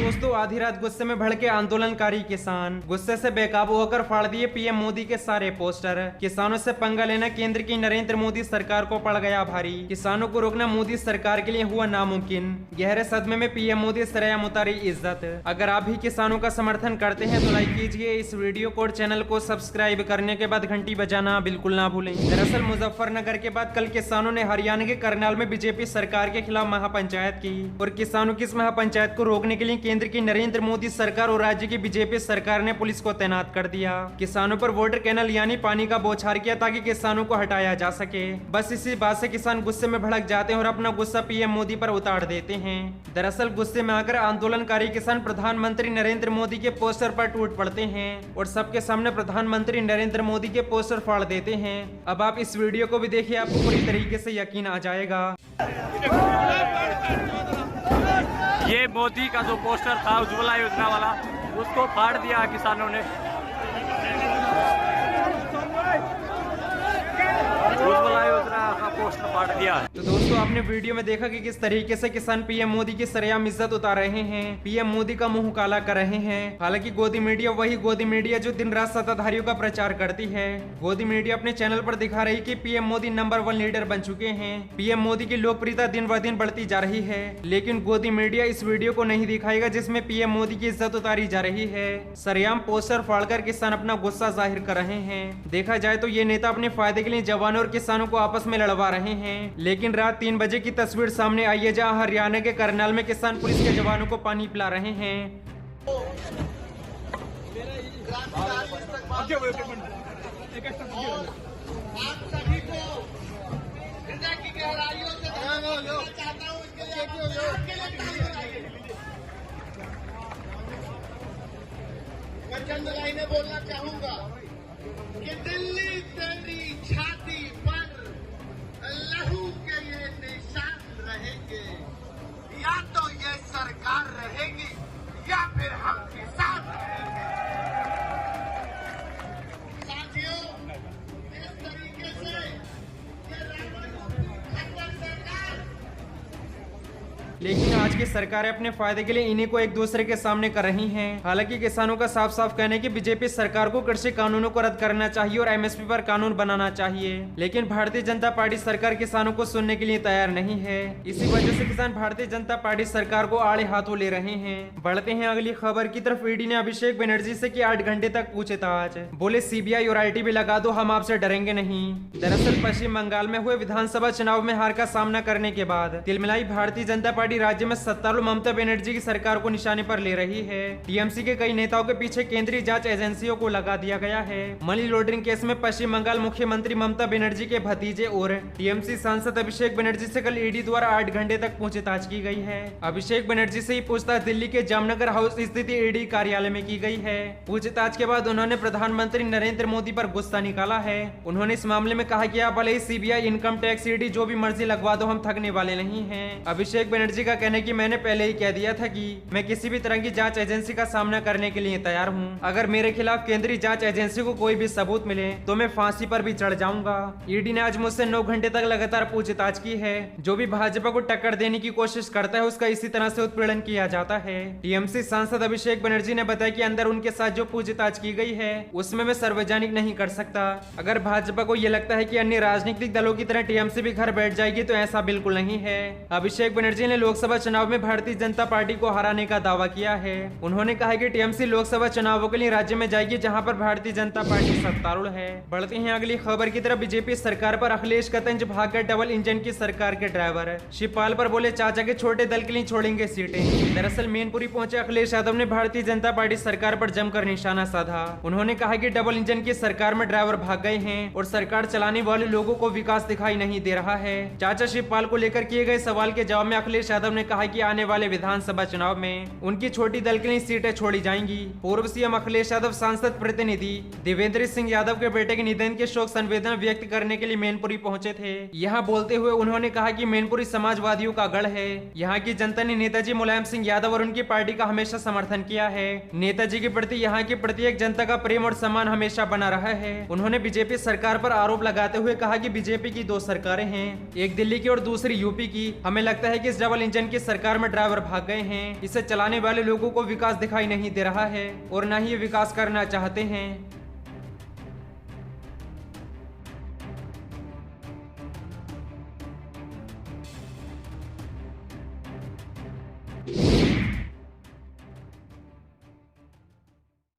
दोस्तों आधी रात गुस्से में भड़के आंदोलनकारी किसान गुस्से से बेकाबू होकर फाड़ दिए पीएम मोदी के सारे पोस्टर। किसानों से पंगा लेना केंद्र की नरेंद्र मोदी सरकार को पड़ गया भारी। किसानों को रोकना मोदी सरकार के लिए हुआ नामुमकिन। गहरे सदमे में पीएम मोदी सरेआम उतारी इज्जत। अगर आप भी किसानों का समर्थन करते हैं तो लाइक कीजिए इस वीडियो को और चैनल को सब्सक्राइब करने के बाद घंटी बजाना बिल्कुल ना भूलें। दरअसल मुजफ्फरनगर के बाद कल किसानों ने हरियाणा के करनाल में बीजेपी सरकार के खिलाफ महापंचायत की और किसानों की इस महापंचायत को रोकने के लिए केंद्र की नरेंद्र मोदी सरकार और राज्य की बीजेपी सरकार ने पुलिस को तैनात कर दिया। किसानों पर वाटर कैनल यानी पानी का बौछार किया ताकि किसानों को हटाया जा सके। बस इसी बात से किसान गुस्से में भड़क जाते हैं और अपना गुस्सा पीएम मोदी पर उतार देते हैं। दरअसल गुस्से में आकर आंदोलनकारी किसान प्रधानमंत्री नरेंद्र मोदी के पोस्टर पर टूट पड़ते हैं और सबके सामने प्रधानमंत्री नरेंद्र मोदी के पोस्टर फाड़ देते हैं। अब आप इस वीडियो को भी देखिए, आपको पूरी तरीके से यकीन आ जाएगा। ये मोदी का जो पोस्टर था उज्ज्वला योजना वाला, उसको फाड़ दिया किसानों ने। उज्ज्वला योजना का पोस्टर फाड़ दिया। तो दोस्तों आपने वीडियो में देखा कि किस तरीके से किसान पीएम मोदी की सरेआम इज्जत उतार रहे हैं, पीएम मोदी का मुंह काला कर रहे हैं। हालांकि गोदी मीडिया वही गोदी मीडिया जो दिन रात सत्ताधारियों का प्रचार करती है। गोदी मीडिया अपने चैनल पर दिखा रही कि पीएम मोदी नंबर 1 लीडर बन चुके हैं। पीएम मोदी की लोकप्रियता दिन ब दिन बढ़ती जा रही है, लेकिन गोदी मीडिया इस वीडियो को नहीं दिखाएगा जिसमें पीएम मोदी की इज्जत उतारी जा रही है। सरेआम पोस्टर फाड़कर किसान अपना गुस्सा जाहिर कर रहे हैं। देखा जाए तो ये नेता अपने फायदे के लिए जवानों और किसानों को आपस में लड़वा रहे हैं। लेकिन रात 3 बजे की तस्वीर सामने आई है जहां हरियाणा के करनाल में किसान पुलिस के जवानों को पानी पिला रहे हैं। आप सभी को हृदय की गहराइयों से चाहता हूं, मैं चंद लाइनें बोलना चाहूंगा कि दिल्ली तेरी छाती पर लहू के ये निशान रहेंगे, या तो ये सरकार रहेगी या फिर हम किसान रहेंगे। साथियों, इस तरीके से ये खट्टर सरकार, लेकिन आज की सरकारें अपने फायदे के लिए इन्हीं को एक दूसरे के सामने कर रही हैं। हालांकि किसानों का साफ साफ कहना है कि बीजेपी सरकार को कृषि कानूनों को रद्द करना चाहिए और एमएसपी पर कानून बनाना चाहिए। लेकिन भारतीय जनता पार्टी सरकार किसानों को सुनने के लिए तैयार नहीं है। इसी वजह से किसान भारतीय जनता पार्टी सरकार को आड़े हाथों ले रहे हैं। बढ़ते हैं अगली खबर की तरफ। ईडी ने अभिषेक बनर्जी से किया 8 घंटे तक पूछताछ। बोले सीबीआई और आईटी भी लगा दो, हम आपसे डरेंगे नहीं। दरअसल पश्चिम बंगाल में हुए विधानसभा चुनाव में हार का सामना करने के बाद तिलमिलाई भारतीय जनता पार्टी राज्य में सत्तारूढ़ ममता बनर्जी की सरकार को निशाने पर ले रही है। टीएमसी के कई नेताओं के पीछे केंद्रीय जांच एजेंसियों को लगा दिया गया है। मनी लॉन्ड्रिंग केस में पश्चिम बंगाल मुख्यमंत्री ममता बनर्जी के भतीजे और टीएमसी सांसद अभिषेक बनर्जी से कल ईडी द्वारा 8 घंटे तक पूछताछ की गई है। अभिषेक बनर्जी से ही पूछताछ दिल्ली के जामनगर हाउस स्थित ईडी कार्यालय में की गई है। पूछताछ के बाद उन्होंने प्रधानमंत्री नरेंद्र मोदी पर गुस्सा निकाला है। उन्होंने इस मामले में कहा कि आप भले ही सीबीआई, इनकम टैक्स, ईडी जो भी मर्जी लगवा दो, हम थकने वाले नहीं है। अभिषेक बनर्जी का कहना है कि मैंने पहले ही कह दिया था कि मैं किसी भी तरह की जांच एजेंसी का सामना करने के लिए तैयार हूं। अगर मेरे खिलाफ केंद्रीय जांच एजेंसी को कोई भी सबूत मिले तो मैं फांसी पर भी चढ़ जाऊंगा। ईडी ने आज मुझसे 9 घंटे तक लगातार पूछताछ की है। जो भी भाजपा को टक्कर देने की कोशिश करता है उसका इसी तरह से उत्पीड़न किया जाता है। टीएमसी सांसद अभिषेक बनर्जी ने बताया कि अंदर उनके साथ जो पूछताछ की गई है उसमें मैं सार्वजनिक नहीं कर सकता। अगर भाजपा को यह लगता है कि अन्य राजनीतिक दलों की तरह टीएमसी भी घर बैठ जाएगी तो ऐसा बिल्कुल नहीं है। अभिषेक बनर्जी ने लोकसभा चुनाव में भारतीय जनता पार्टी को हराने का दावा किया है। उन्होंने कहा कि टीएमसी लोकसभा चुनावों के लिए राज्य में जाएगी जहां पर भारतीय जनता पार्टी सत्तारूढ़ है। बढ़ते हैं अगली खबर की तरफ। बीजेपी सरकार पर अखिलेश का तंज, भाग गए डबल इंजन की सरकार के ड्राइवर। शिवपाल पर बोले चाचा के छोटे दल के लिए छोड़ेंगे सीटें। दरअसल मैनपुरी पहुंचे अखिलेश यादव ने भारतीय जनता पार्टी सरकार पर जमकर निशाना साधा। उन्होंने कहा कि डबल इंजन की सरकार में ड्राइवर भाग गए हैं और सरकार चलाने वाले लोगों को विकास दिखाई नहीं दे रहा है। चाचा शिवपाल को लेकर किए गए सवाल के जवाब में अखिलेश यादव ने कहा कि आने वाले विधानसभा चुनाव में उनकी छोटी दल के लिए सीटें छोड़ी जाएंगी। पूर्व सीएम अखिलेश यादव सांसद प्रतिनिधि देवेंद्र सिंह यादव के बेटे के निधन के शोक संवेदना व्यक्त करने के लिए मैनपुरी पहुंचे थे। यहाँ बोलते हुए उन्होंने कहा कि मैनपुरी समाजवादियों का गढ़ है। यहाँ की जनता ने नेताजी मुलायम सिंह यादव और उनकी पार्टी का हमेशा समर्थन किया है। नेताजी के प्रति यहाँ की प्रत्येक जनता का प्रेम और सम्मान हमेशा बना रहा है। उन्होंने बीजेपी सरकार पर आरोप लगाते हुए कहा कि बीजेपी की 2 सरकारें हैं, एक दिल्ली की और दूसरी यूपी की। हमें लगता है कि इस डबल इंजन की सरकार में ड्राइवर भाग गए हैं। इसे चलाने वाले लोगों को विकास दिखाई नहीं दे रहा है और न ही ये विकास करना चाहते हैं।